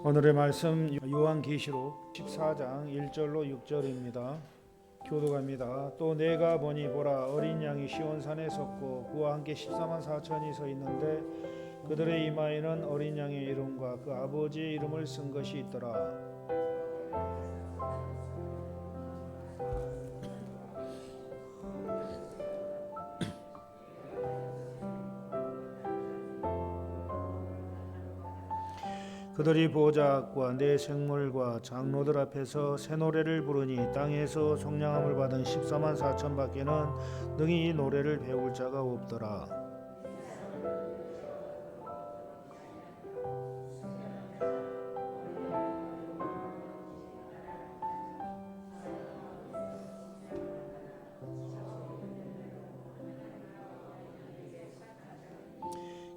오늘의 말씀 요한계시록 14장 1절로 6절입니다. 교독합니다. 또 내가 보니 보라 어린 양이 시온산에 섰고 그와 함께 14만 4천이 서 있는데 그들의 이마에는 어린 양의 이름과 그 아버지의 이름을 쓴 것이 있더라. 그들이 보호자 앞과 내 생물과 장로들 앞에서 새 노래를 부르니 땅에서 속량함을 받은 14만 4천 밖에는 능히 이 노래를 배울 자가 없더라.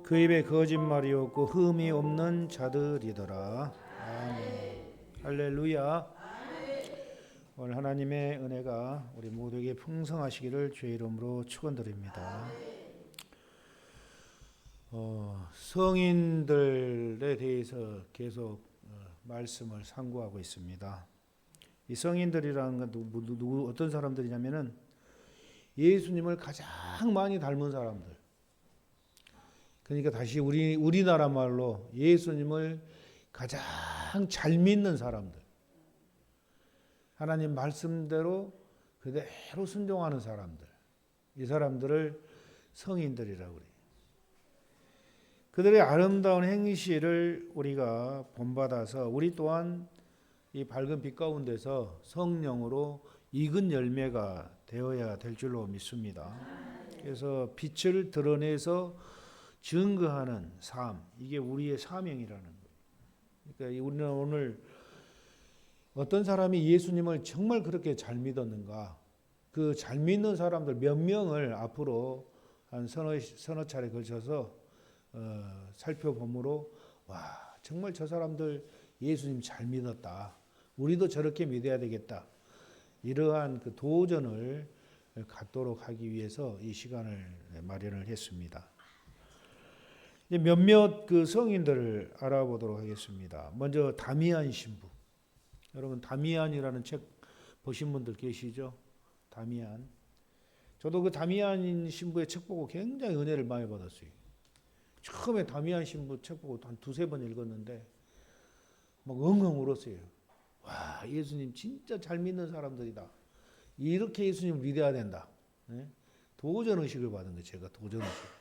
그 입에 거짓말이 없고 흠이 없는 자들이더라. 아멘. 할렐루야. 오늘 하나님의 은혜가 우리 모두에게 풍성하시기를 주의 이름으로 축원드립니다. 성인들에 대해서 계속 말씀을 상고하고 있습니다. 이 성인들이라는 건 누구 어떤 사람들이냐면은 예수님을 가장 많이 닮은 사람들. 그러니까 다시 우리나라 말로 예수님을 가장 잘 믿는 사람들, 하나님 말씀대로 그대로 순종하는 사람들, 이 사람들을 성인들이라고 그래요. 그들의 아름다운 행실을 우리가 본받아서 우리 또한 이 밝은 빛 가운데서 성령으로 익은 열매가 되어야 될 줄로 믿습니다. 그래서 빛을 드러내서 증거하는 삶, 이게 우리의 사명이라는 거예요. 그러니까 우리는 오늘 어떤 사람이 예수님을 정말 그렇게 잘 믿었는가, 그 잘 믿는 사람들 몇 명을 앞으로 한 서너 차례 걸쳐서 살펴보므로 와, 정말 저 사람들 예수님 잘 믿었다, 우리도 저렇게 믿어야 되겠다, 이러한 그 도전을 갖도록 하기 위해서 이 시간을 마련을 했습니다. 몇몇 그 성인들을 알아보도록 하겠습니다. 먼저 다미안 신부. 여러분 다미안이라는 책 보신 분들 계시죠? 다미안. 저도 그 다미안 신부의 책 보고 굉장히 은혜를 많이 받았어요. 처음에 다미안 신부 책 보고 한 두세 번 읽었는데 막 엉엉 울었어요. 와, 예수님 진짜 잘 믿는 사람들이다. 이렇게 예수님을 믿어야 된다. 도전 의식을 받은 거예요. 제가 도전 의식.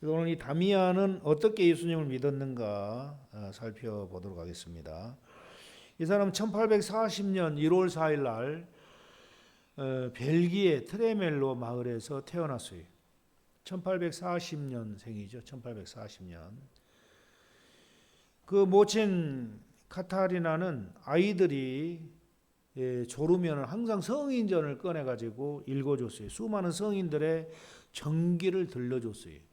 오늘 이 다미안은 어떻게 예수님을 믿었는가 살펴보도록 하겠습니다. 이 사람은 1840년 1월 4일 날 벨기에 트레멜로 마을에서 태어났어요. 1840년생이죠. 1840년. 그 모친 카타리나는 아이들이 졸으면 항상 성인전을 꺼내가지고 읽어줬어요. 수많은 성인들의 전기를 들려줬어요.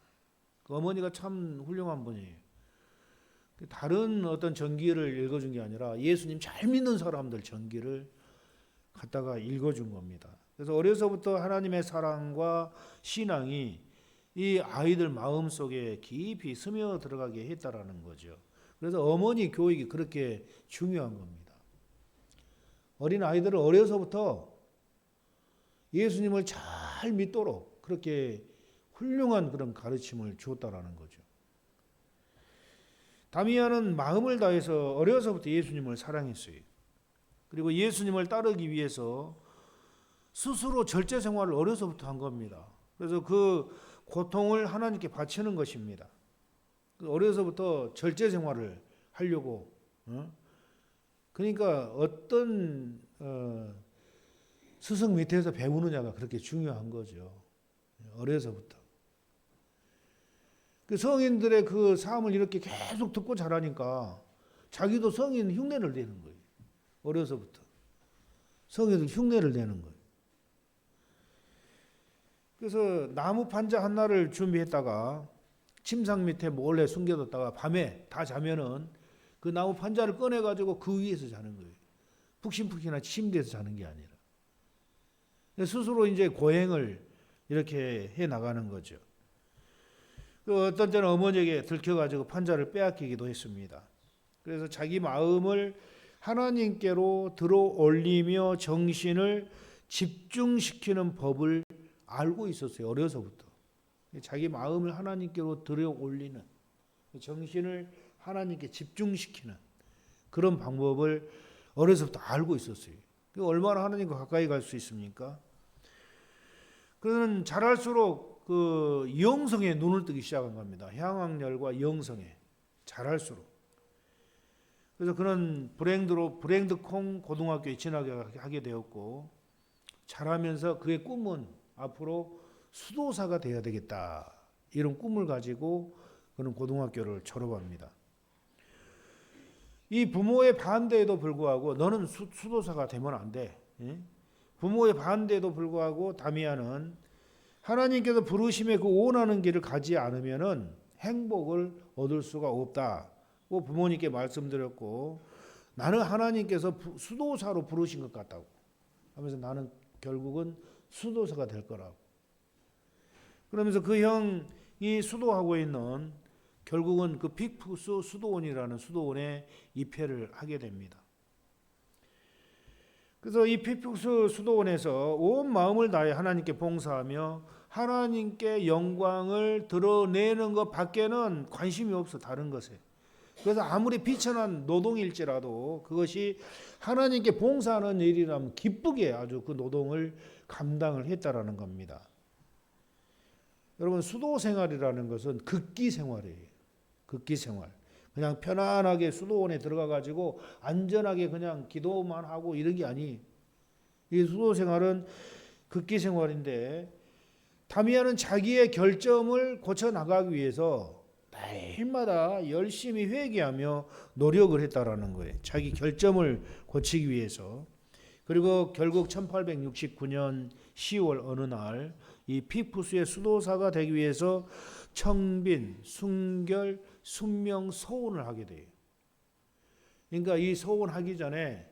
그 어머니가 참 훌륭한 분이에요. 다른 어떤 전기를 읽어준 게 아니라 예수님 잘 믿는 사람들 전기를 갖다가 읽어준 겁니다. 그래서 어려서부터 하나님의 사랑과 신앙이 이 아이들 마음속에 깊이 스며 들어가게 했다라는 거죠. 그래서 어머니 교육이 그렇게 중요한 겁니다. 어린 아이들은 어려서부터 예수님을 잘 믿도록 그렇게 훌륭한 그런 가르침을 주었다라는 거죠. 다미안은 마음을 다해서 어려서부터 예수님을 사랑했어요. 그리고 예수님을 따르기 위해서 스스로 절제 생활을 어려서부터 한 겁니다. 그래서 그 고통을 하나님께 바치는 것입니다. 어려서부터 절제 생활을 하려고. 그러니까 어떤 스승 밑에서 배우느냐가 그렇게 중요한 거죠. 어려서부터. 그 성인들의 그 삶을 이렇게 계속 듣고 자라니까 자기도 성인 흉내를 내는 거예요. 어려서부터. 성인들 흉내를 내는 거예요. 그래서 나무 판자 하나를 준비했다가 침상 밑에 몰래 숨겨뒀다가 밤에 다 자면은 그 나무 판자를 꺼내가지고 그 위에서 자는 거예요. 푹신푹신한 침대에서 자는 게 아니라. 스스로 이제 고행을 이렇게 해 나가는 거죠. 그 어떤 때는 어머니에게 들켜가지고 판자를 빼앗기기도 했습니다. 그래서 자기 마음을 하나님께로 들어 올리며 정신을 집중시키는 법을 알고 있었어요. 어려서부터. 자기 마음을 하나님께로 들어 올리는, 정신을 하나님께 집중시키는 그런 방법을 어려서부터 알고 있었어요. 얼마나 하나님과 가까이 갈 수 있습니까? 그는 자랄수록 그 영성에 눈을 뜨기 시작한 겁니다. 향학열과 영성에 자랄수록. 그래서 그는 브랭드콩 고등학교에 진학하게 되었고, 자라면서 그의 꿈은 앞으로 수도사가 되어야 되겠다, 이런 꿈을 가지고 그는 고등학교를 졸업합니다. 이 부모의 반대에도 불구하고 너는 수도사가 되면 안 돼. 부모의 반대에도 불구하고 다미안은 하나님께서 부르심의 그 원하는 길을 가지 않으면은 행복을 얻을 수가 없다고 부모님께 말씀드렸고, 나는 하나님께서 수도사로 부르신 것 같다고 하면서 나는 결국은 수도사가 될 거라고. 그러면서 그 형이 수도하고 있는, 결국은 그 픽푸스 수도원이라는 수도원에 입회를 하게 됩니다. 그래서 이 픽푸스 수도원에서 온 마음을 다해 하나님께 봉사하며 하나님께 영광을 드러내는 것 밖에는 관심이 없어, 다른 것에. 그래서 아무리 비천한 노동일지라도 그것이 하나님께 봉사하는 일이라면 기쁘게 아주 그 노동을 감당을 했다라는 겁니다. 여러분, 수도 생활이라는 것은 극기 생활이에요. 극기 생활. 그냥 편안하게 수도원에 들어가 가지고 안전하게 그냥 기도만 하고 이런 게 아니. 이 수도 생활은 극기 생활인데, 다미안은 자기의 결점을 고쳐 나가기 위해서 매일마다 열심히 회개하며 노력을 했다라는 거예요. 자기 결점을 고치기 위해서. 그리고 결국 1869년 10월 어느 날 이 픽푸스의 수도사가 되기 위해서 청빈, 순결, 순명 서원을 하게 돼요. 그러니까 이 서원하기 전에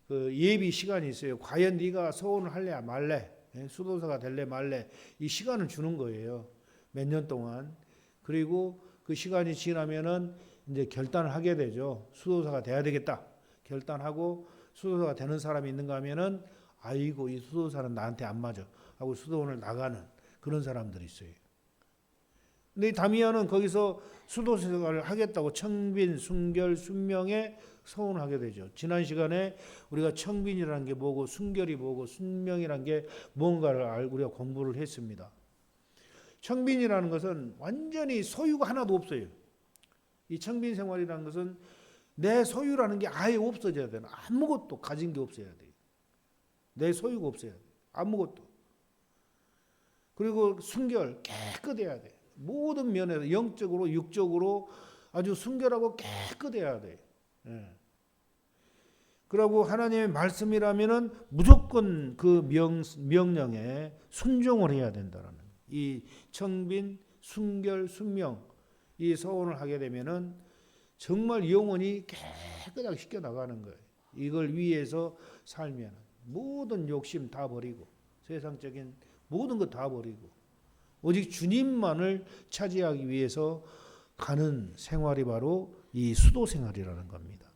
그 예비 시간이 있어요. 과연 네가 서원을 할래 말래, 수도사가 될래 말래, 이 시간을 주는 거예요. 몇 년 동안. 그리고 그 시간이 지나면은 이제 결단을 하게 되죠. 수도사가 돼야 되겠다. 결단하고 수도사가 되는 사람이 있는가 하면은, 아이고 이 수도사는 나한테 안 맞아 하고 수도원을 나가는 그런 사람들이 있어요. 근데 이 다미안은 거기서 수도사를 하겠다고 청빈, 순결, 순명에 서원을 하게 되죠. 지난 시간에 우리가 청빈이라는 게 뭐고 순결이 뭐고 순명이라는 게 뭔가를 우리가 공부를 했습니다. 청빈이라는 것은 완전히 소유가 하나도 없어요. 이 청빈 생활이라는 것은 내 소유라는 게 아예 없어져야 돼요. 아무것도 가진 게 없어야 돼요. 내 소유가 없어야 돼요. 아무것도. 그리고 순결, 깨끗해야 돼. 모든 면에서 영적으로 육적으로 아주 순결하고 깨끗해야 돼. 예. 그리고 하나님의 말씀이라면은 무조건 그 명령에 순종을 해야 된다라는, 이 청빈, 순결, 순명, 이 서원을 하게 되면은 정말 영혼이 깨끗하게 씻겨 나가는 거예요. 이걸 위해서 살면 모든 욕심 다 버리고 세상적인 모든 것 다 버리고 오직 주님만을 차지하기 위해서 가는 생활이 바로 이 수도 생활이라는 겁니다.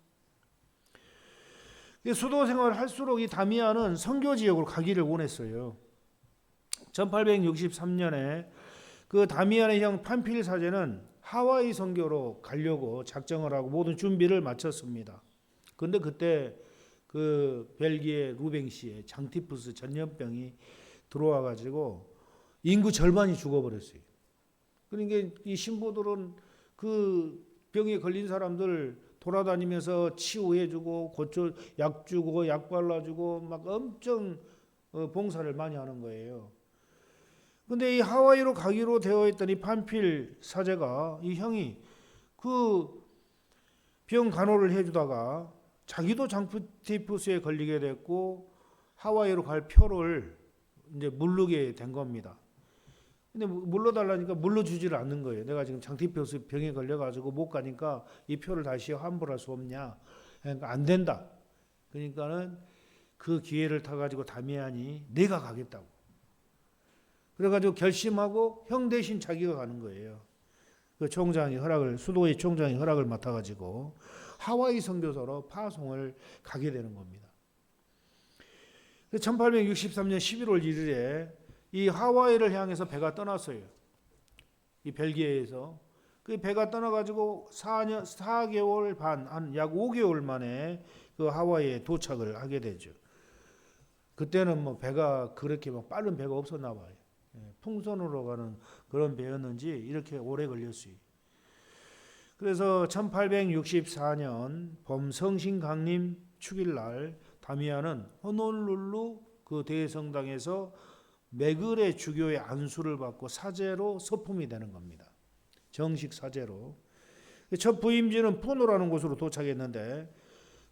수도 생활을 할수록 이 다미안은 선교 지역으로 가기를 원했어요. 1863년에 그 다미안의 형 판필 사제는 하와이 선교로 가려고 작정을 하고 모든 준비를 마쳤습니다. 그런데 그때 그 벨기에 루뱅시에 장티푸스 전염병이 들어와 가지고 인구 절반이 죽어버렸어요. 그러니까 이 신부들은 그 병에 걸린 사람들 돌아다니면서 치유해주고 고쳐 약 주고 약 발라주고 막 엄청 봉사를 많이 하는 거예요. 근데 이 하와이로 가기로 되어 있던 이 판필 사제가, 이 형이 그 병 간호를 해주다가 자기도 장티푸스에 걸리게 됐고 하와이로 갈 표를 이제 물르게 된 겁니다. 근데 물러달라니까 물러주지를 않는 거예요. 내가 지금 장티푸스 병에 걸려가지고 못 가니까 이 표를 다시 환불할 수 없냐? 그러니까 안 된다. 그러니까는 그 기회를 타가지고 다미안이 내가 가겠다고. 그래가지고 결심하고 형 대신 자기가 가는 거예요. 그 총장이 수도의 총장이 허락을 맡아가지고 하와이 선교사로 파송을 가게 되는 겁니다. 1863년 11월 1일에 이 하와이를 향해서 배가 떠났어요. 이 벨기에에서. 그 배가 떠나가지고 4개월 반, 한 약 5개월 만에 그 하와이에 도착을 하게 되죠. 그때는 뭐 배가 그렇게 막 빠른 배가 없었나 봐요. 풍선으로 가는 그런 배였는지 이렇게 오래 걸렸어요. 그래서 1864년 봄 성신 강림 축일날 다미안은 호놀룰루 그 대성당에서 메그레 주교의 안수를 받고 사제로 서품이 되는 겁니다. 정식 사제로. 첫 부임지는 푸노라는 곳으로 도착했는데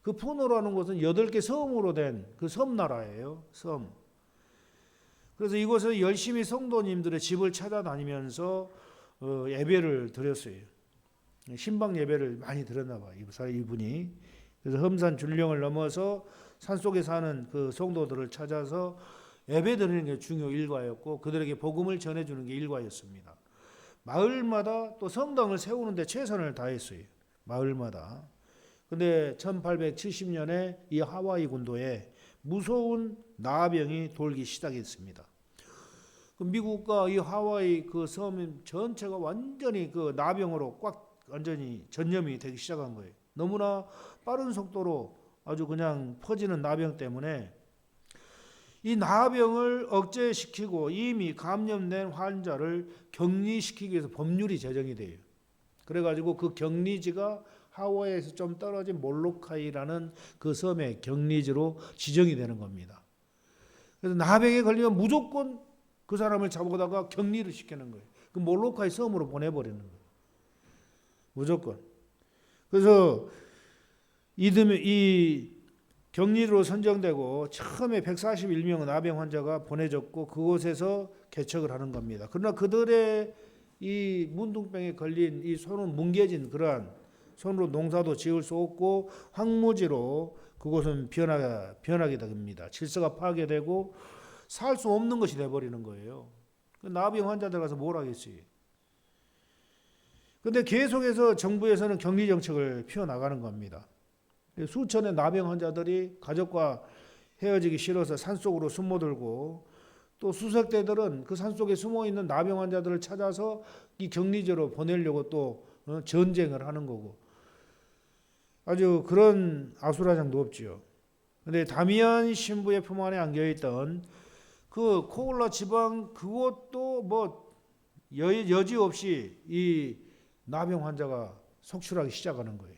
그 푸노라는 곳은 8개 섬으로 된 그 섬나라예요. 섬. 그래서 이곳에서 열심히 성도님들의 집을 찾아다니면서 예배를 드렸어요. 신방 예배를 많이 드렸나 봐요. 이분이. 그래서 험산 줄령을 넘어서 산속에 사는 그 성도들을 찾아서 예배 드리는 게 중요 일과였고 그들에게 복음을 전해주는 게 일과였습니다. 마을마다 또 성당을 세우는 데 최선을 다했어요. 마을마다. 근데 1870년에 이 하와이 군도에 무서운 나병이 돌기 시작했습니다. 그 미국과 이 하와이 그 섬 전체가 완전히 그 나병으로 꽉 완전히 전염이 되기 시작한 거예요. 너무나 빠른 속도로 아주 그냥 퍼지는 나병 때문에 이 나병을 억제시키고 이미 감염된 환자를 격리시키기 위해서 법률이 제정이 돼요. 그래가지고 그 격리지가 하와이에서 좀 떨어진 몰로카이라는 그 섬의 격리지로 지정이 되는 겁니다. 그래서 나병에 걸리면 무조건 그 사람을 잡아다가 격리를 시키는 거예요. 그 몰로카이 섬으로 보내버리는 거예요. 무조건. 그래서 이 격리로 선정되고 처음에 141명의 나병 환자가 보내졌고 그곳에서 개척을 하는 겁니다. 그러나 그들의 이 문둥병에 걸린 이 손은 뭉개진 그러한 손으로 농사도 지을 수 없고 황무지로 그곳은 변하게 됩니다. 질서가 파괴되고 살 수 없는 것이 돼버리는 거예요. 나병 환자들 가서 뭘 하겠어요. 그런데 계속해서 정부에서는 격리 정책을 펴나가는 겁니다. 수천의 나병 환자들이 가족과 헤어지기 싫어서 산속으로 숨어들고 또 수색대들은 그 산속에 숨어있는 나병 환자들을 찾아서 이 격리지로 보내려고 또 전쟁을 하는 거고 아주 그런 아수라장도 없지요. 그런데 다미안 신부의 품 안에 안겨있던 그 코올라 지방 그것도 뭐 여지없이 이 나병 환자가 속출하기 시작하는 거예요.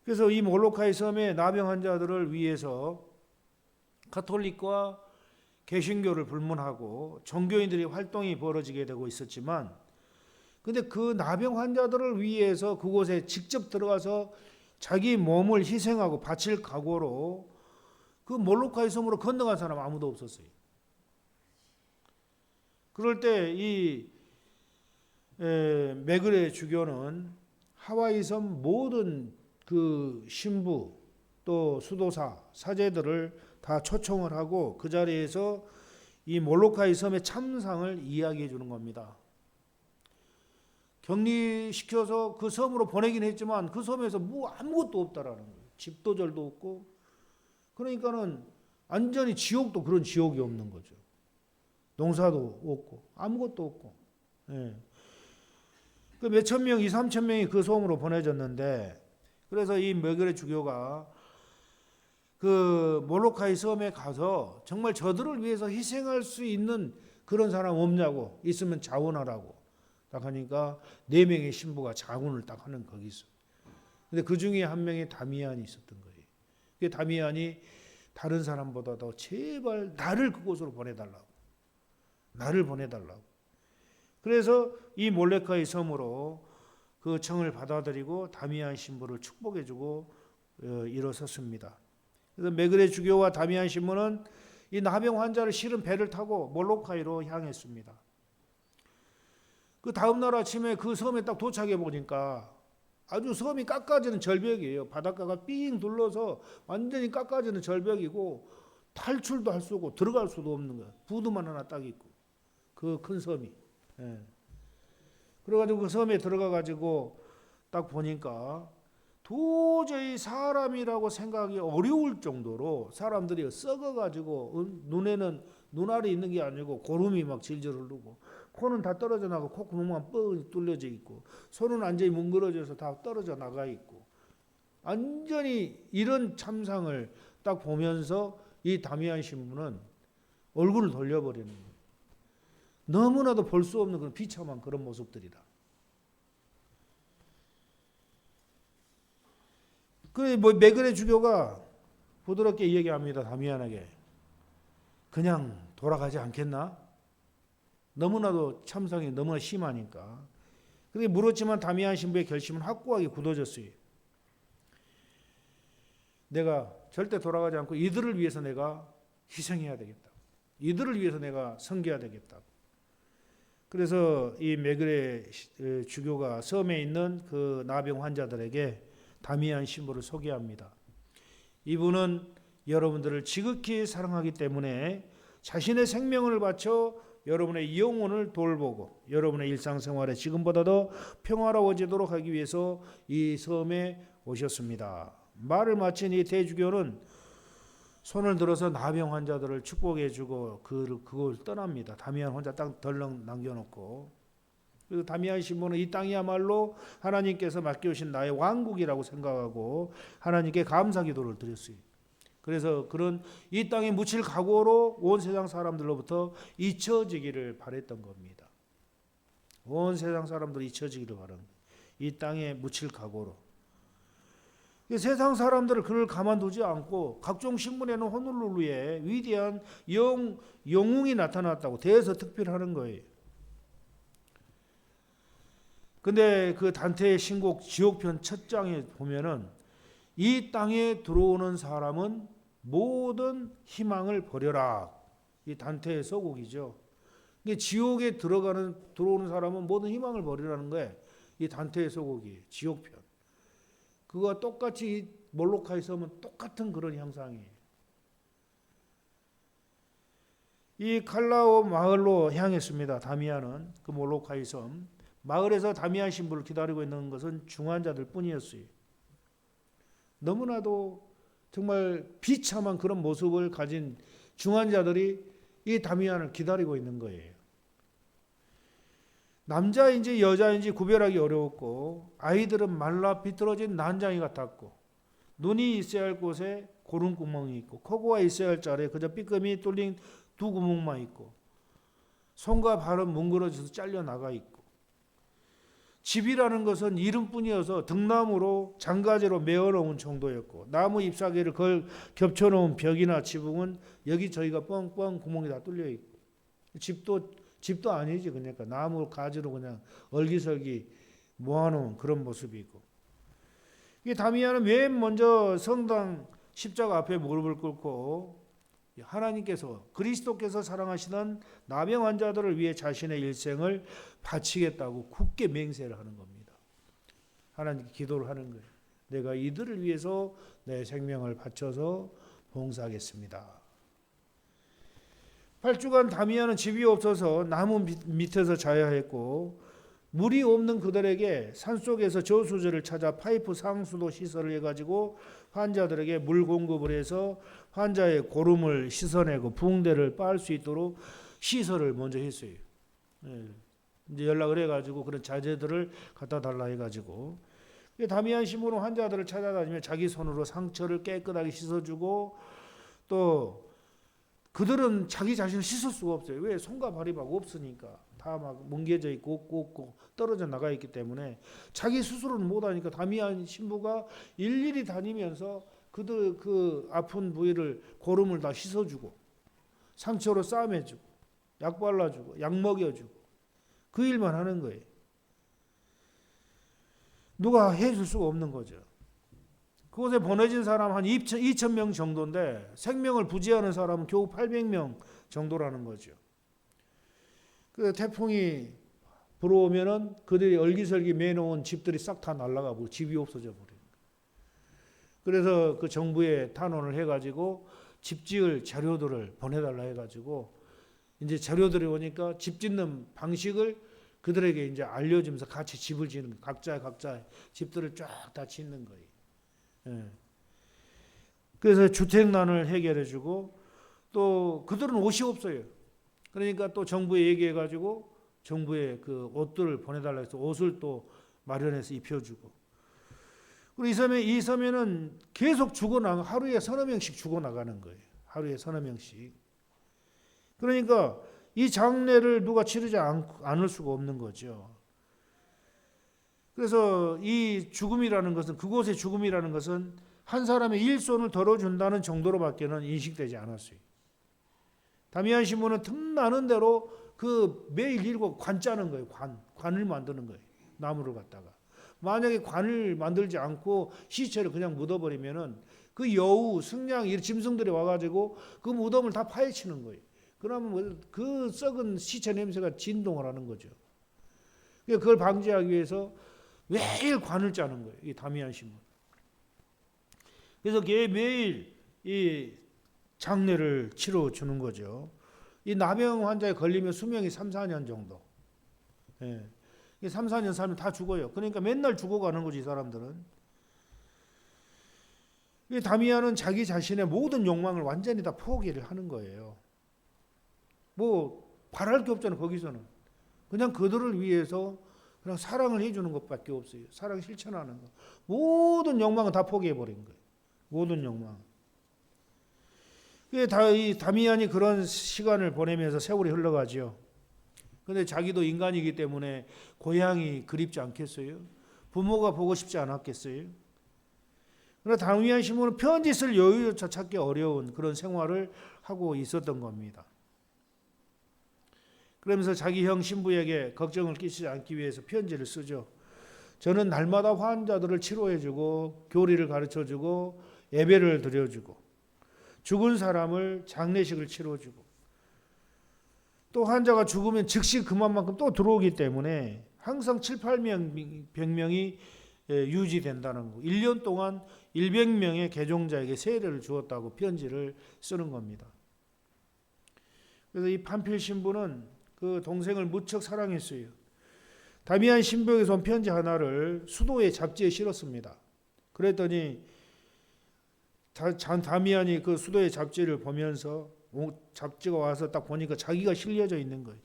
그래서 이 몰로카이 섬의 나병 환자들을 위해서 가톨릭과 개신교를 불문하고 종교인들이 활동이 벌어지게 되고 있었지만 근데 그 나병 환자들을 위해서 그곳에 직접 들어가서 자기 몸을 희생하고 바칠 각오로 그 몰로카이 섬으로 건너간 사람 아무도 없었어요. 그럴 때 이 메그레 주교는 하와이 섬 모든 그 신부 또 수도사 사제들을 다 초청을 하고 그 자리에서 이 몰로카이 섬의 참상을 이야기해 주는 겁니다. 격리시켜서 그 섬으로 보내긴 했지만 그 섬에서 뭐 아무것도 없다라는 거예요. 집도절도 없고 그러니까는 완전히 지옥도 그런 지옥이 없는 거죠. 농사도 없고 아무것도 없고. 예. 그 몇천 명, 2~3천 명이 그 섬으로 보내졌는데 그래서 이 메그레 주교가 그 몰로카이 섬에 가서 정말 저들을 위해서 희생할 수 있는 그런 사람 없냐고 있으면 자원하라고 딱 하니까 4명의 신부가 자원을 딱 하는 거기서. 근데 그 중에 한 명이 다미안이 있었던 거예요. 그 다미안이 다른 사람보다도 제발 나를 그곳으로 보내달라고. 나를 보내달라고. 그래서 이 몰로카이 섬으로 그 청을 받아들이고 다미안 신부를 축복해주고 일어섰습니다. 그래서 메그레 주교와 다미안 신부는 이 나병 환자를 실은 배를 타고 몰로카이로 향했습니다. 그 다음 날 아침에 그 섬에 딱 도착해 보니까 아주 섬이 깎아지는 절벽이에요. 바닷가가 삥 둘러서 완전히 깎아지는 절벽이고 탈출도 할 수 없고 들어갈 수도 없는 거예요. 부두만 하나 딱 있고 그 큰 섬이. 예. 그래가지고 그 섬에 들어가가지고 딱 보니까 도저히 사람이라고 생각하기 어려울 정도로 사람들이 썩어가지고 눈에는 눈알이 있는 게 아니고 고름이 막 질질 흐르고 코는 다 떨어져 나가고 콧구멍만 뻥 뚫려져 있고 손은 완전히 뭉그러져서 다 떨어져 나가 있고 완전히 이런 참상을 딱 보면서 이 다미안 신부는 얼굴을 돌려버리는 거예요. 너무나도 볼 수 없는 그런 비참한 그런 모습들이다. 그 메그네 주교가 부드럽게 얘기합니다. 다미안에게 그냥 돌아가지 않겠나? 너무나도 참상이 너무나 심하니까. 그렇게 물었지만 다미안 신부의 결심은 확고하게 굳어졌어요. 내가 절대 돌아가지 않고 이들을 위해서 내가 희생해야 되겠다. 이들을 위해서 내가 섬겨야 되겠다. 그래서 이 메그레 주교가 섬에 있는 그 나병 환자들에게 다미안 신부를 소개합니다. 이분은 여러분들을 지극히 사랑하기 때문에 자신의 생명을 바쳐 여러분의 영혼을 돌보고 여러분의 일상생활에 지금보다 더 평화로워지도록 하기 위해서 이 섬에 오셨습니다. 말을 마친 이 대주교는 손을 들어서 나병 환자들을 축복해주고 그걸 떠납니다. 다미안 혼자 딱 덜렁 남겨놓고. 그래서 다미안 신부는 이 땅이야말로 하나님께서 맡겨주신 나의 왕국이라고 생각하고 하나님께 감사기도를 드렸어요. 그래서 그런 이 땅에 묻힐 각오로 온 세상 사람들로부터 잊혀지기를 바랬던 겁니다. 온 세상 사람들이 잊혀지기를 바란 거예요. 이 땅에 묻힐 각오로. 세상 사람들을 그를 가만두지 않고 각종 신문에는 호놀룰루에 위대한 영웅이 나타났다고 대서특필하는 거예요. 근데 그 단테의 신곡 지옥편 첫 장에 보면은 이 땅에 들어오는 사람은 모든 희망을 버려라. 이 단테의 서곡이죠. 지옥에 들어오는 사람은 모든 희망을 버리라는 거예요. 이 단테의 서곡이 지옥편. 그거와 똑같이 몰로카이 섬은 똑같은 그런 형상이에요. 이 칼라오 마을로 향했습니다. 다미안은 그 몰로카이 섬. 마을에서 다미안 신부를 기다리고 있는 것은 중환자들 뿐이었어요. 너무나도 정말 비참한 그런 모습을 가진 중환자들이 이 다미안을 기다리고 있는 거예요. 남자인지 여자인지 구별하기 어려웠고 아이들은 말라 비틀어진 난장이 같았고 눈이 있어야 할 곳에 고름구멍이 있고 코가 있어야 할 자리에 그저 삐끔이 뚫린 두 구멍만 있고 손과 발은 뭉그러져서 잘려나가 있고 집이라는 것은 이름뿐이어서 등나무로 장가지로 메어놓은 정도였고 나무 잎사귀를 겹쳐놓은 벽이나 지붕은 여기저기가 뻥뻥 구멍이 다 뚫려 있고 집도 아니지. 그러니까 나무 가지로 그냥 얼기설기 모아놓은 그런 모습이 있고 이 다미안은 맨 먼저 성당 십자가 앞에 무릎을 꿇고 하나님께서 그리스도께서 사랑하시던 나병 환자들을 위해 자신의 일생을 바치겠다고 굳게 맹세를 하는 겁니다. 하나님께 기도를 하는 거예요. 내가 이들을 위해서 내 생명을 바쳐서 봉사하겠습니다. 8주간 다미안은 집이 없어서 나무 밑에서 자야 했고 물이 없는 그들에게 산속에서 저수지를 찾아 파이프 상수도 시설을 해가지고 환자들에게 물 공급을 해서 환자의 고름을 씻어내고 붕대를 빨 수 있도록 시설을 먼저 했어요. 이제 연락을 해가지고 그런 자재들을 갖다 달라 해가지고 다미안 신부는 환자들을 찾아다니며 자기 손으로 상처를 깨끗하게 씻어주고 또 그들은 자기 자신을 씻을 수가 없어요. 왜? 손과 발이 막 없으니까 다 막 뭉개져 있고 없고 떨어져 나가 있기 때문에 자기 스스로는 못하니까 다미안 신부가 일일이 다니면서 그들 그 아픈 부위를 고름을 다 씻어주고 상처로 싸매주고 약 발라주고 약 먹여주고 그 일만 하는 거예요. 누가 해줄 수가 없는 거죠. 그곳에 보내진 사람 한 2,000명 정도인데 생명을 부지하는 사람은 겨우 800명 정도라는 거죠. 그 태풍이 불어오면은 그들이 얼기설기 매놓은 집들이 싹 다 날아가고 집이 없어져 버려요. 그래서 그 정부에 탄원을 해가지고 집 지을 자료들을 보내달라 해가지고 이제 자료들이 오니까 집 짓는 방식을 그들에게 이제 알려주면서 같이 집을 지는 거예요. 각자 집들을 쫙 다 짓는 거예요. 예. 그래서 주택난을 해결해주고 또 그들은 옷이 없어요. 그러니까 또 정부에 얘기해가지고 정부에 그 옷들을 보내달라 해서 옷을 또 마련해서 입혀주고. 그리고 이 섬에는 계속 하루에 서너 명씩 죽어나가는 거예요. 하루에 서너 명씩. 그러니까 이 장례를 누가 치르지 않을 수가 없는 거죠. 그래서 이 죽음이라는 것은, 그곳의 죽음이라는 것은 한 사람의 일손을 덜어준다는 정도로밖에는 인식되지 않았어요. 다미안 신부는 틈나는 대로 그 매일 일곱 관 짜는 거예요. 관을 만드는 거예요. 나무를 갖다가. 만약에 관을 만들지 않고 시체를 그냥 묻어버리면은 그 여우, 승냥, 이 짐승들이 와가지고 그 무덤을 다 파헤치는 거예요. 그러면 그 썩은 시체 냄새가 진동을 하는 거죠. 그걸 방지하기 위해서 매일 관을 짜는 거예요. 이 다미안 신부. 그래서 매일 이 장례를 치러 주는 거죠. 이 나병 환자에 걸리면 수명이 3, 4년 정도. 예. 3, 4년 살면 다 죽어요. 그러니까 맨날 죽어가는 거지, 이 사람들은. 이 다미안은 자기 자신의 모든 욕망을 완전히 다 포기를 하는 거예요. 뭐 바랄 게 없잖아요, 거기서는. 그냥 그들을 위해서 그냥 사랑을 해주는 것밖에 없어요. 사랑 실천하는 거. 모든 욕망은 다 포기해버린 거예요. 모든 욕망. 이 다미안이 그런 시간을 보내면서 세월이 흘러가죠. 그런데 자기도 인간이기 때문에 고향이 그립지 않겠어요? 부모가 보고 싶지 않았겠어요? 그러나 다미안 신부는 편지 쓸 여유조차 찾기 어려운 그런 생활을 하고 있었던 겁니다. 그러면서 자기 형 신부에게 걱정을 끼치지 않기 위해서 편지를 쓰죠. 저는 날마다 환자들을 치료해주고 교리를 가르쳐주고 예배를 드려주고 죽은 사람을 장례식을 치러주고 또 환자가 죽으면 즉시 그만큼 또 들어오기 때문에 항상 7, 800명이 유지된다는 거. 1년 동안 100명의 개종자에게 세례를 주었다고 편지를 쓰는 겁니다. 그래서 이 판필 신부는 그 동생을 무척 사랑했어요. 다미안 신부에게서 온 편지 하나를 수도의 잡지에 실었습니다. 그랬더니 다미안이 그 수도의 잡지를 보면서 잡지가 와서 딱 보니까 자기가 실려져 있는 거예요.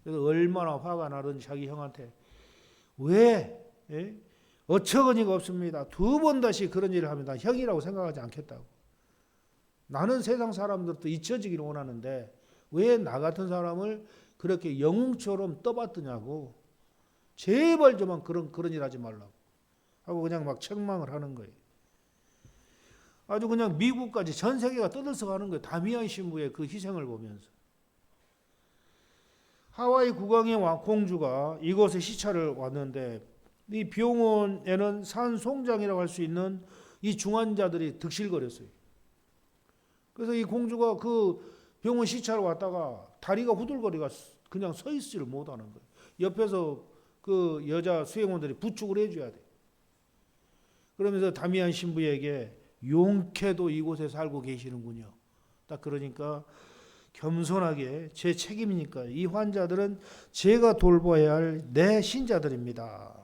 그래서 얼마나 화가 나든지 자기 형한테 왜 어처구니가 없습니다. 2번 다시 그런 일을 하면 난 형이라고 생각하지 않겠다고. 나는 세상 사람들도 잊혀지기를 원하는데 왜 나 같은 사람을 그렇게 영웅처럼 떠받드냐고. 제발 좀 그런 일 하지 말라고 하고 그냥 막 책망을 하는 거예요. 아주 그냥 미국까지 전 세계가 떠들썩하는 거예요. 다미안 신부의 그 희생을 보면서. 하와이 국왕의 공주가 이곳에 시찰을 왔는데 이 병원에는 산송장이라고 할 수 있는 이 중환자들이 득실거렸어요. 그래서 이 공주가 그 병원 시찰을 왔다가 다리가 후들거리가 그냥 서 있지를 못하는 거예요. 옆에서 그 여자 수행원들이 부축을 해줘야 돼. 그러면서 다미안 신부에게 용케도 이곳에 살고 계시는군요. 딱 그러니까 겸손하게 제 책임이니까 이 환자들은 제가 돌봐야 할 내 신자들입니다.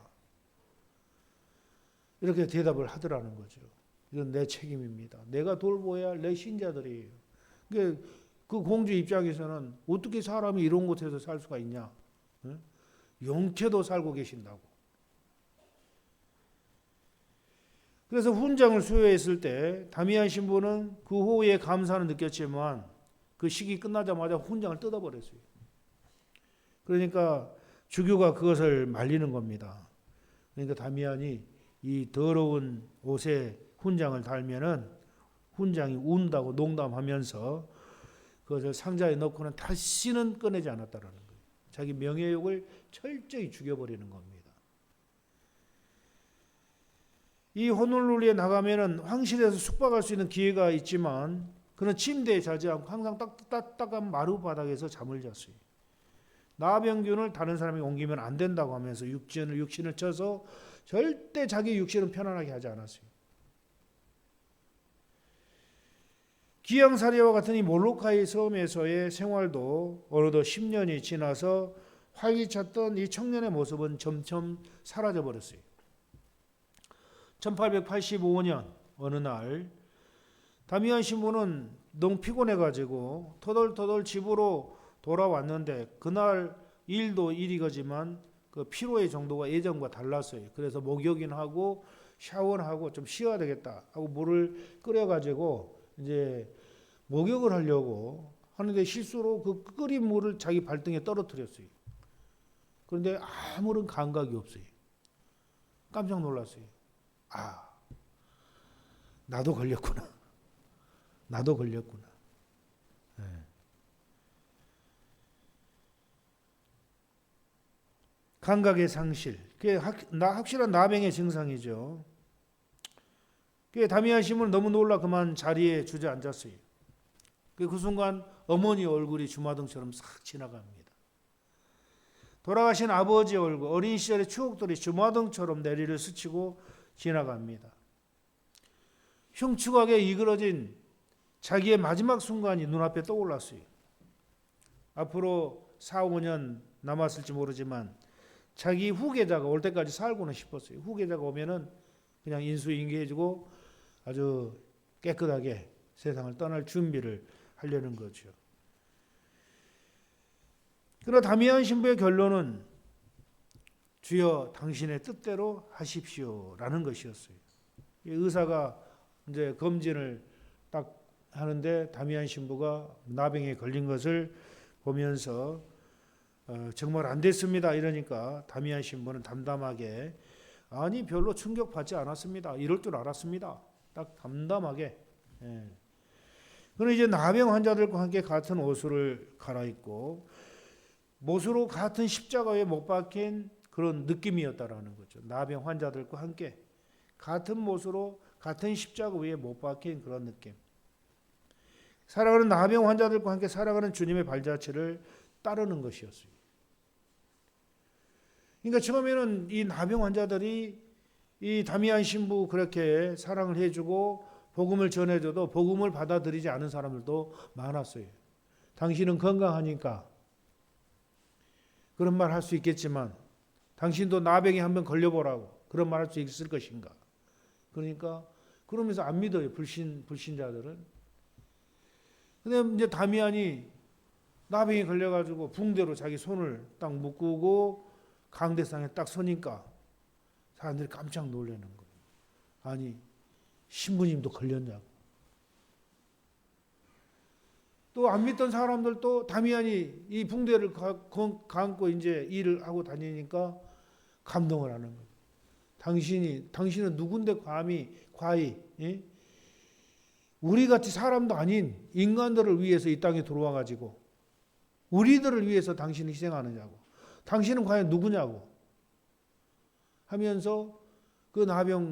이렇게 대답을 하더라는 거죠. 이건 내 책임입니다. 내가 돌봐야 할 내 신자들이에요. 그 공주 입장에서는 어떻게 사람이 이런 곳에서 살 수가 있냐? 용케도 살고 계신다고. 그래서 훈장을 수여했을 때 다미안 신부는 그 후에 감사는 느꼈지만 그 시기 끝나자마자 훈장을 뜯어버렸어요. 그러니까 주교가 그것을 말리는 겁니다. 그러니까 다미안이 이 더러운 옷에 훈장을 달면은 훈장이 운다고 농담하면서 그것을 상자에 넣고는 다시는 꺼내지 않았다라는 거예요. 자기 명예욕을 철저히 죽여버리는 겁니다. 이 호놀룰루에 나가면은 황실에서 숙박할 수 있는 기회가 있지만 그는 침대에 자지 않고 항상 딱딱한 마루 바닥에서 잠을 잤어요. 나병균을 다른 사람이 옮기면 안 된다고 하면서 육신을 쳐서 절대 자기 육신은 편안하게 하지 않았어요. 기양사리와 같은 이 몰로카이 섬에서의 생활도 어느덧 10년이 지나서 활기찼던 이 청년의 모습은 점점 사라져 버렸어요. 1885년 어느 날 다미안 신부는 너무 피곤해가지고 터덜터덜 집으로 돌아왔는데 그날 일도 일이거지만 그 피로의 정도가 예전과 달랐어요. 그래서 목욕이하고 샤워하고 좀 쉬어야 되겠다 하고 물을 끓여가지고 이제 목욕을 하려고 하는데 실수로 그 끓인 물을 자기 발등에 떨어뜨렸어요. 그런데 아무런 감각이 없어요. 깜짝 놀랐어요. 아, 나도 걸렸구나. 나도 걸렸구나. 네. 감각의 상실, 그게 확실한 나병의 증상이죠. 그게 다미안 신부는 너무 놀라 그만 자리에 주저앉았어요. 그 순간 어머니 얼굴이 주마등처럼 싹 지나갑니다. 돌아가신 아버지 얼굴, 어린 시절의 추억들이 주마등처럼 내리를 스치고 지나갑니다. 흉측하게 이그러진 자기의 마지막 순간이 눈앞에 떠올랐어요. 앞으로 4, 5년 남았을지 모르지만 자기 후계자가 올 때까지 살고는 싶었어요. 후계자가 오면은 그냥 인수인계해주고 아주 깨끗하게 세상을 떠날 준비를 하려는 거죠. 그러나 다미안 신부의 결론은 주여 당신의 뜻대로 하십시오라는 것이었어요. 의사가 이제 검진을 딱 하는데 다미안 신부가 나병에 걸린 것을 보면서 정말 안 됐습니다 이러니까 다미안 신부는 담담하게 아니 별로 충격받지 않았습니다. 이럴 줄 알았습니다. 딱 담담하게. 그는 이제 나병 환자들과 함께 같은 옷을 갈아입고 못으로 같은 십자가에 못 박힌 그런 느낌이었다라는 거죠. 나병 환자들과 함께 같은 못으로 같은 십자가 위에 못 박힌 그런 느낌. 살아가는 나병 환자들과 함께 살아가는 주님의 발자취를 따르는 것이었어요. 그러니까 처음에는 이 나병 환자들이 이 다미안 신부 그렇게 사랑을 해주고 복음을 전해줘도 복음을 받아들이지 않은 사람들도 많았어요. 당신은 건강하니까 그런 말 할 수 있겠지만 당신도 나병에 한번 걸려보라고 그런 말 할 수 있을 것인가. 그러니까 그러면서 안 믿어요. 불신자들은. 근데 이제 다미안이 나병에 걸려가지고 붕대로 자기 손을 딱 묶고 강대상에 딱 서니까 사람들이 깜짝 놀라는 거예요. 아니 신부님도 걸렸냐고. 또 안 믿던 사람들도 다미안이 이 붕대를 감고 이제 일을 하고 다니니까 감동을 하는 거예요. 당신은 누군데 과히 우리 같이 사람도 아닌 인간들을 위해서 이 땅에 들어와 가지고 우리들을 위해서 당신이 희생하느냐고. 당신은 과연 누구냐고 하면서 그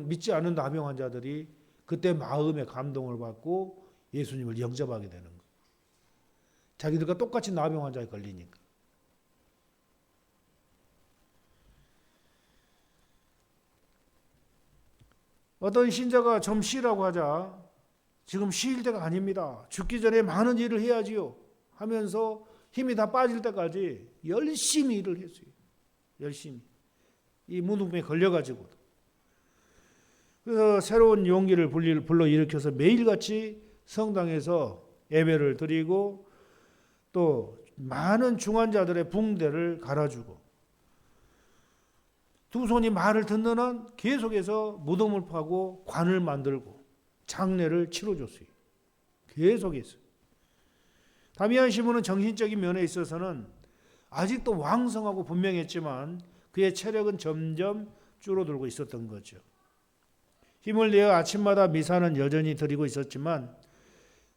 믿지 않은 나병 환자들이 그때 마음의 감동을 받고 예수님을 영접하게 되는 거예요. 자기들과 똑같이 나병 환자에 걸리니까. 어떤 신자가 좀 쉬라고 하자 지금 쉴 때가 아닙니다. 죽기 전에 많은 일을 해야지요 하면서 힘이 다 빠질 때까지 열심히 일을 했어요. 열심히. 이 무덤에 걸려가지고. 그래서 새로운 용기를 불러일으켜서 매일같이 성당에서 예배를 드리고 또 많은 중환자들의 붕대를 갈아주고 두 손이 말을 듣는 한 계속해서 무덤을 파고 관을 만들고 장례를 치러줬어요. 계속해서. 다미안 신부는 정신적인 면에 있어서는 아직도 왕성하고 분명했지만 그의 체력은 점점 줄어들고 있었던 거죠. 힘을 내어 아침마다 미사는 여전히 드리고 있었지만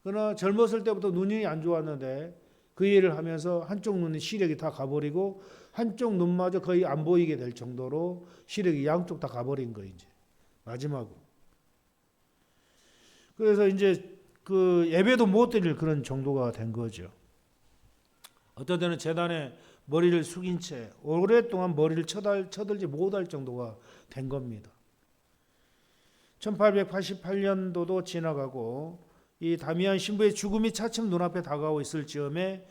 그러나 젊었을 때부터 눈이 안 좋았는데 그 일을 하면서 한쪽 눈이 시력이 다 가버리고 한쪽 눈마저 거의 안 보이게 될 정도로 시력이 양쪽 다 가버린 거예요. 이제 마지막으로. 그래서 이제 그 예배도 못 드릴 그런 정도가 된 거죠. 어떤 때는 제단에 머리를 숙인 채 오랫동안 머리를 쳐들지 못할 정도가 된 겁니다. 1888년도도 지나가고 이 다미안 신부의 죽음이 차츰 눈앞에 다가오고 있을 즈음에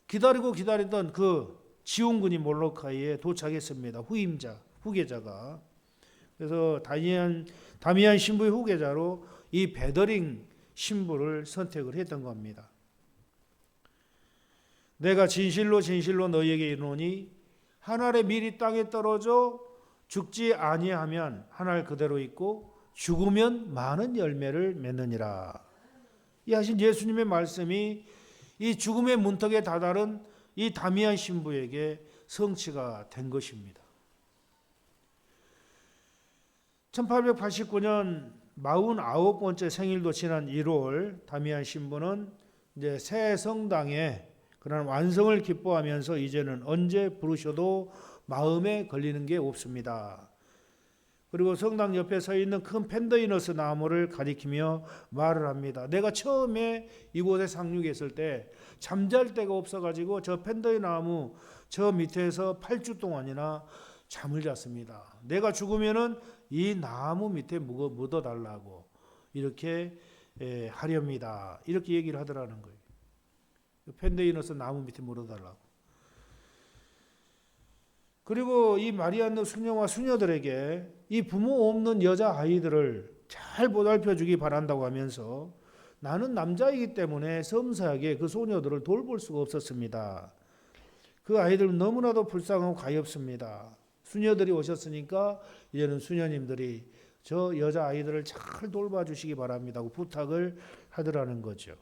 기다리고 기다리던 그 지원군이 몰로카이에 도착했습니다. 후계자가. 그래서 다미안 신부의 후계자로 이 베더링 신부를 선택을 했던 겁니다. 내가 진실로 진실로 너희에게 이르노니 한 알의 밀이 땅에 떨어져 죽지 아니하면 한 알 그대로 있고 죽으면 많은 열매를 맺느니라. 이 하신 예수님의 말씀이 이 죽음의 문턱에 다다른 이 다미안 신부에게 성취가 된 것입니다. 1889년 49번째 생일도 지난 1월 다미안 신부는 이제 새 성당에 그런 완성을 기뻐하면서 이제는 언제 부르셔도 마음에 걸리는 게 없습니다. 그리고 성당 옆에 서 있는 큰 펜더이너스 나무를 가리키며 말을 합니다. 내가 처음에 이곳에 상륙했을 때 잠잘 데가 없어가지고 저 펜더이 나무 저 밑에서 8주 동안이나 잠을 잤습니다. 내가 죽으면은 이 나무 밑에 묻어달라고 이렇게 하렵니다. 이렇게 얘기를 하더라는 거예요. 펜더이너스 나무 밑에 묻어달라고. 그리고 이 마리아느 수녀와 수녀들에게 이 부모 없는 여자 아이들을 잘 보살펴 주기 바란다고 하면서 나는 남자이기 때문에 섬세하게 그 소녀들을 돌볼 수가 없었습니다. 그 아이들은 너무나도 불쌍하고 가엾습니다. 수녀들이 오셨으니까 이제는 수녀님들이 저 여자 아이들을 잘 돌봐주시기 바랍니다 하고 부탁을 하더라는 거죠.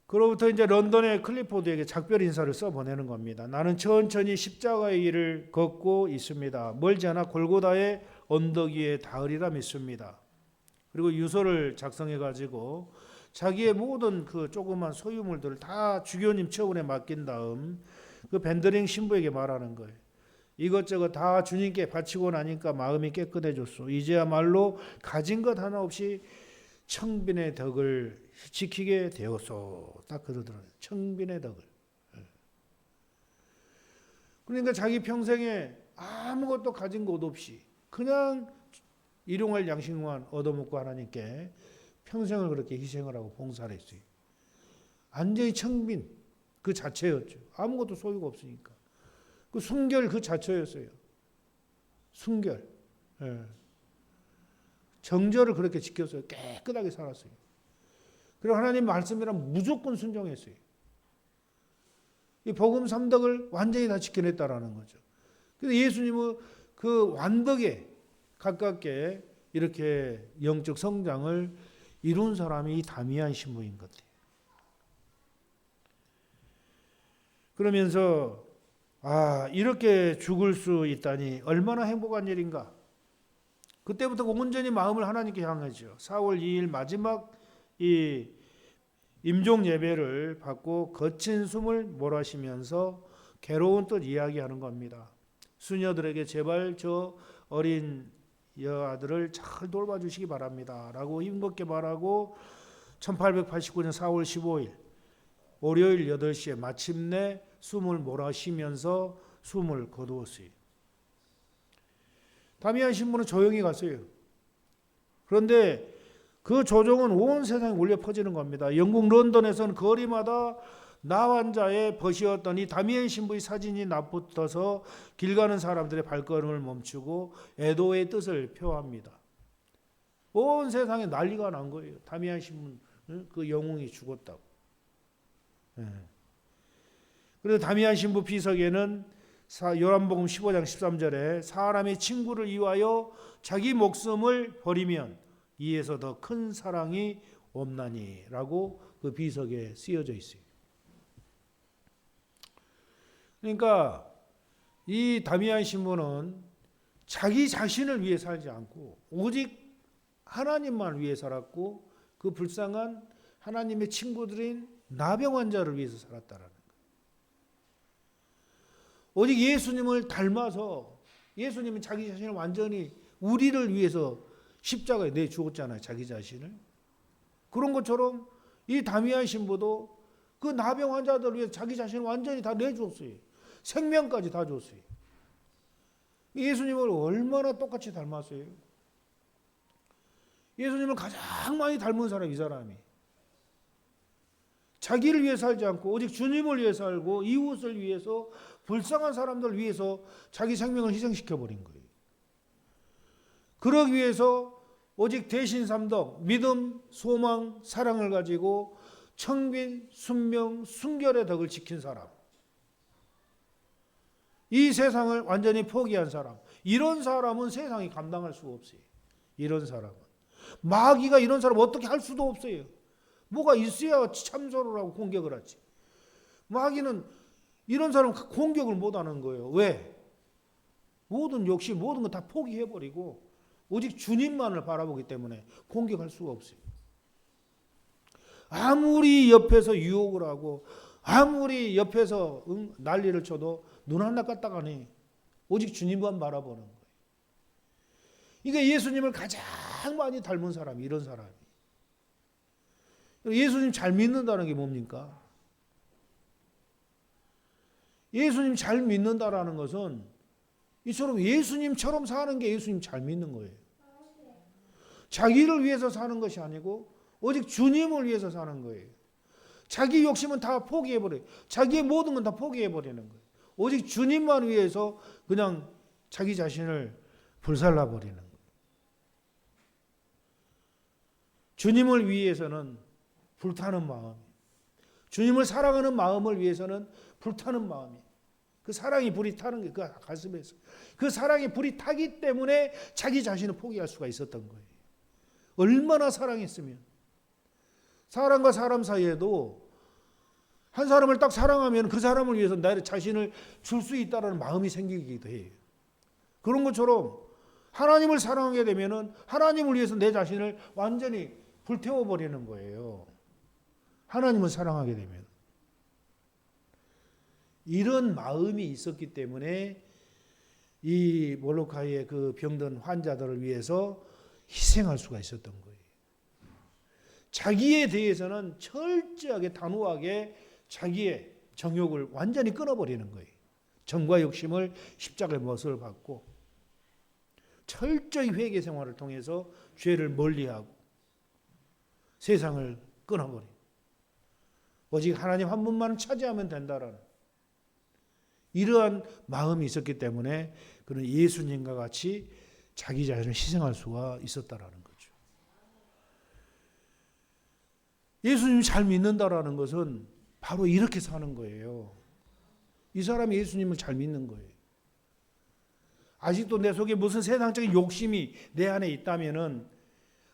그로부터 이제 런던의 클리포드에게 작별 인사를 써보내는 겁니다. 나는 천천히 십자가의 길을 걷고 있습니다. 멀지 않아 골고다의 언덕 위에 닿으리라 믿습니다. 그리고 유서를 작성해가지고 자기의 모든 그 조그만 소유물들을 다 주교님 처분에 맡긴 다음 그 벤더링 신부에게 말하는 거예요. 이것저것 다 주님께 바치고 나니까 마음이 깨끗해졌소. 이제야말로 가진 것 하나 없이 청빈의 덕을 지키게 되었소. 딱 그러더라고요. 청빈의 덕을. 그러니까 자기 평생에 아무것도 가진 것 없이 그냥 일용할 양식만 얻어먹고 하나님께 평생을 그렇게 희생을 하고 봉사를 했어요. 완전히 청빈 그 자체였죠. 아무것도 소유가 없으니까. 그 순결 그 자체였어요. 순결. 정절을 그렇게 지켰어요. 깨끗하게 살았어요. 그리고 하나님 말씀이란 무조건 순종했어요. 이 복음 3덕을 완전히 다 지켜냈다라는 거죠. 그래서 예수님은 그 완덕에 가깝게 이렇게 영적 성장을 이룬 사람이 이 다미안 신부인 것 같아요. 그러면서 이렇게 죽을 수 있다니 얼마나 행복한 일인가. 그때부터 온전히 마음을 하나님께 향하죠. 4월 2일 마지막 이 임종 예배를 받고 거친 숨을 몰아쉬면서 괴로운 뜻 이야기하는 겁니다. 수녀들에게 제발 저 어린 여아들을 잘 돌봐주시기 바랍니다 라고 힘겹게 말하고 1889년 4월 15일 월요일 8시에 마침내 숨을 몰아쉬면서 숨을 거두었어요. 다미안 신부는 조용히 갔어요. 그런데 그 조종은 온 세상에 울려 퍼지는 겁니다. 영국 런던에서는 거리마다 나 환자의 벗이었던 이 다미안 신부의 사진이 납붙어서 길 가는 사람들의 발걸음을 멈추고 애도의 뜻을 표합니다. 온 세상에 난리가 난 거예요. 다미안 신부 그 영웅이 죽었다고. 그래서 다미안 신부 비석에는 요한복음 15장 13절에 사람의 친구를 위하여 자기 목숨을 버리면 이에서 더 큰 사랑이 없나니 라고 그 비석에 쓰여져 있어요. 그러니까 이 다미안 신부는 자기 자신을 위해 살지 않고 오직 하나님만 위해 살았고 그 불쌍한 하나님의 친구들인 나병 환자를 위해서 살았다라는 거예요. 오직 예수님을 닮아서 예수님은 자기 자신을 완전히 우리를 위해서 십자가에 내 죽었잖아요. 자기 자신을. 그런 것처럼 이 다미안 신부도 그 나병 환자들을 위해서 자기 자신을 완전히 다 내줬어요. 생명까지 다 줬어요. 예수님을 얼마나 똑같이 닮았어요. 예수님을 가장 많이 닮은 사람이 이 사람이. 자기를 위해 살지 않고 오직 주님을 위해 살고 이웃을 위해서, 불쌍한 사람들을 위해서 자기 생명을 희생시켜 버린 거예요. 그러기 위해서 오직 대신 삼덕, 믿음, 소망, 사랑을 가지고 청빈, 순명, 순결의 덕을 지킨 사람, 이 세상을 완전히 포기한 사람, 이런 사람은 세상이 감당할 수가 없어요. 이런 사람은 마귀가 이런 사람 어떻게 할 수도 없어요. 뭐가 있어야 참소를 하고 공격을 하지. 마귀는 이런 사람 공격을 못하는 거예요. 왜? 모든 욕심, 모든 거 다 포기해버리고 오직 주님만을 바라보기 때문에 공격할 수가 없어요. 아무리 옆에서 유혹을 하고 아무리 옆에서 난리를 쳐도 눈 하나 깠다가 안 해. 오직 주님만 바라보는 거예요. 이게 예수님을 가장 많이 닮은 사람이 이런 사람이. 예수님 잘 믿는다는 게 뭡니까? 예수님 잘 믿는다라는 것은 이처럼 예수님처럼 사는 게 예수님 잘 믿는 거예요. 자기를 위해서 사는 것이 아니고 오직 주님을 위해서 사는 거예요. 자기 욕심은 다 포기해버려요. 자기의 모든 건 다 포기해버리는 거예요. 오직 주님만 위해서 그냥 자기 자신을 불살라버리는 거예요. 주님을 위해서는 불타는 마음, 주님을 사랑하는 마음을 위해서는 불타는 마음이, 그 사랑이 불이 타는 게 그 가슴에서, 그 사랑이 불이 타기 때문에 자기 자신을 포기할 수가 있었던 거예요. 얼마나 사랑했으면. 사람과 사람 사이에도 한 사람을 딱 사랑하면 그 사람을 위해서 나의 자신을 줄 수 있다는 마음이 생기기도 해요. 그런 것처럼 하나님을 사랑하게 되면 하나님을 위해서 내 자신을 완전히 불태워버리는 거예요. 하나님을 사랑하게 되면. 이런 마음이 있었기 때문에 이 몰로카이의 그 병든 환자들을 위해서 희생할 수가 있었던 거예요. 자기에 대해서는 철저하게 단호하게 자기의 정욕을 완전히 끊어버리는 거예요. 정과 욕심을 십자가의 못을 받고 철저히 회개 생활을 통해서 죄를 멀리하고 세상을 끊어버리고 오직 하나님 한 분만 차지하면 된다라는 이러한 마음이 있었기 때문에 그는 예수님과 같이 자기 자신을 희생할 수가 있었다라는 거죠. 예수님 잘 믿는다라는 것은 바로 이렇게 사는 거예요. 이 사람이 예수님을 잘 믿는 거예요. 아직도 내 속에 무슨 세상적인 욕심이 내 안에 있다면은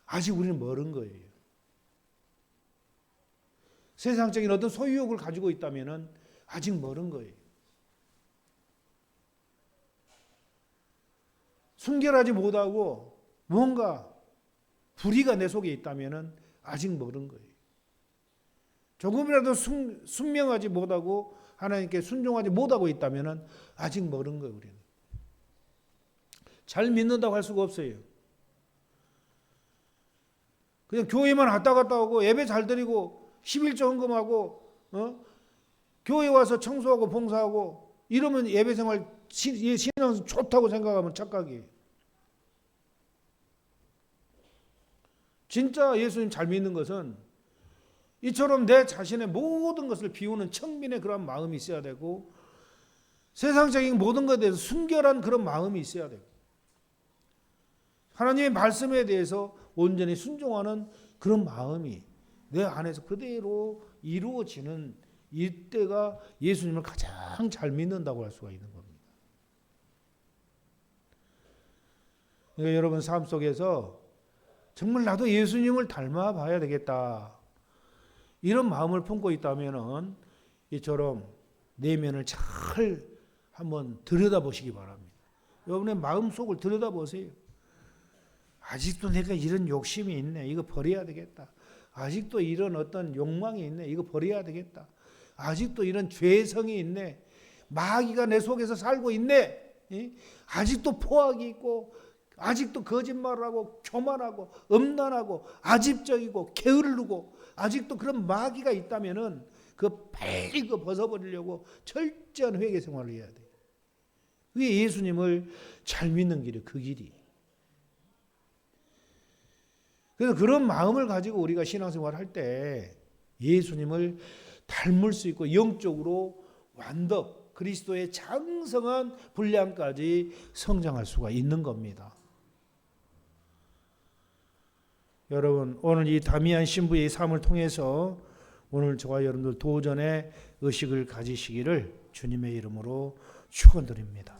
아직 우리는 멀은 거예요. 세상적인 어떤 소유욕을 가지고 있다면은 아직 멀은 거예요. 순결하지 못하고 뭔가 불의가 내 속에 있다면은 아직 멀은 거예요. 조금이라도 순명하지 못하고 하나님께 순종하지 못하고 있다면은 아직 멀은 거예요, 우리는. 잘 믿는다고 할 수가 없어요. 그냥 교회만 왔다 갔다 오고 예배 잘 드리고 11조 헌금하고 교회 와서 청소하고 봉사하고 이러면 예배생활 신앙 좋다고 생각하면 착각이에요. 진짜 예수님 잘 믿는 것은 이처럼 내 자신의 모든 것을 비우는 청빈의 그런 마음이 있어야 되고 세상적인 모든 것에 대해서 순결한 그런 마음이 있어야 되고 하나님의 말씀에 대해서 온전히 순종하는 그런 마음이 내 안에서 그대로 이루어지는 이때가 예수님을 가장 잘 믿는다고 할 수가 있는 겁니다. 그러니까 여러분 삶 속에서 정말 나도 예수님을 닮아 봐야 되겠다. 이런 마음을 품고 있다면 이처럼 내면을 잘 한번 들여다보시기 바랍니다. 여러분의 마음속을 들여다보세요. 아직도 내가 이런 욕심이 있네. 이거 버려야 되겠다. 아직도 이런 어떤 욕망이 있네. 이거 버려야 되겠다. 아직도 이런 죄성이 있네. 마귀가 내 속에서 살고 있네. 아직도 포악이 있고 아직도 거짓말을 하고 교만하고 음란하고 아집적이고 게으르고 아직도 그런 마귀가 있다면은 그 빨리 그 벗어버리려고 철저한 회개 생활을 해야 돼요. 그게 예수님을 잘 믿는 길이에요. 그 길이. 그래서 그런 마음을 가지고 우리가 신앙생활을 할 때 예수님을 닮을 수 있고 영적으로 완덕, 그리스도의 장성한 분량까지 성장할 수가 있는 겁니다. 여러분, 오늘 이 다미안 신부의 삶을 통해서 오늘 저와 여러분들 도전의 의식을 가지시기를 주님의 이름으로 축원드립니다.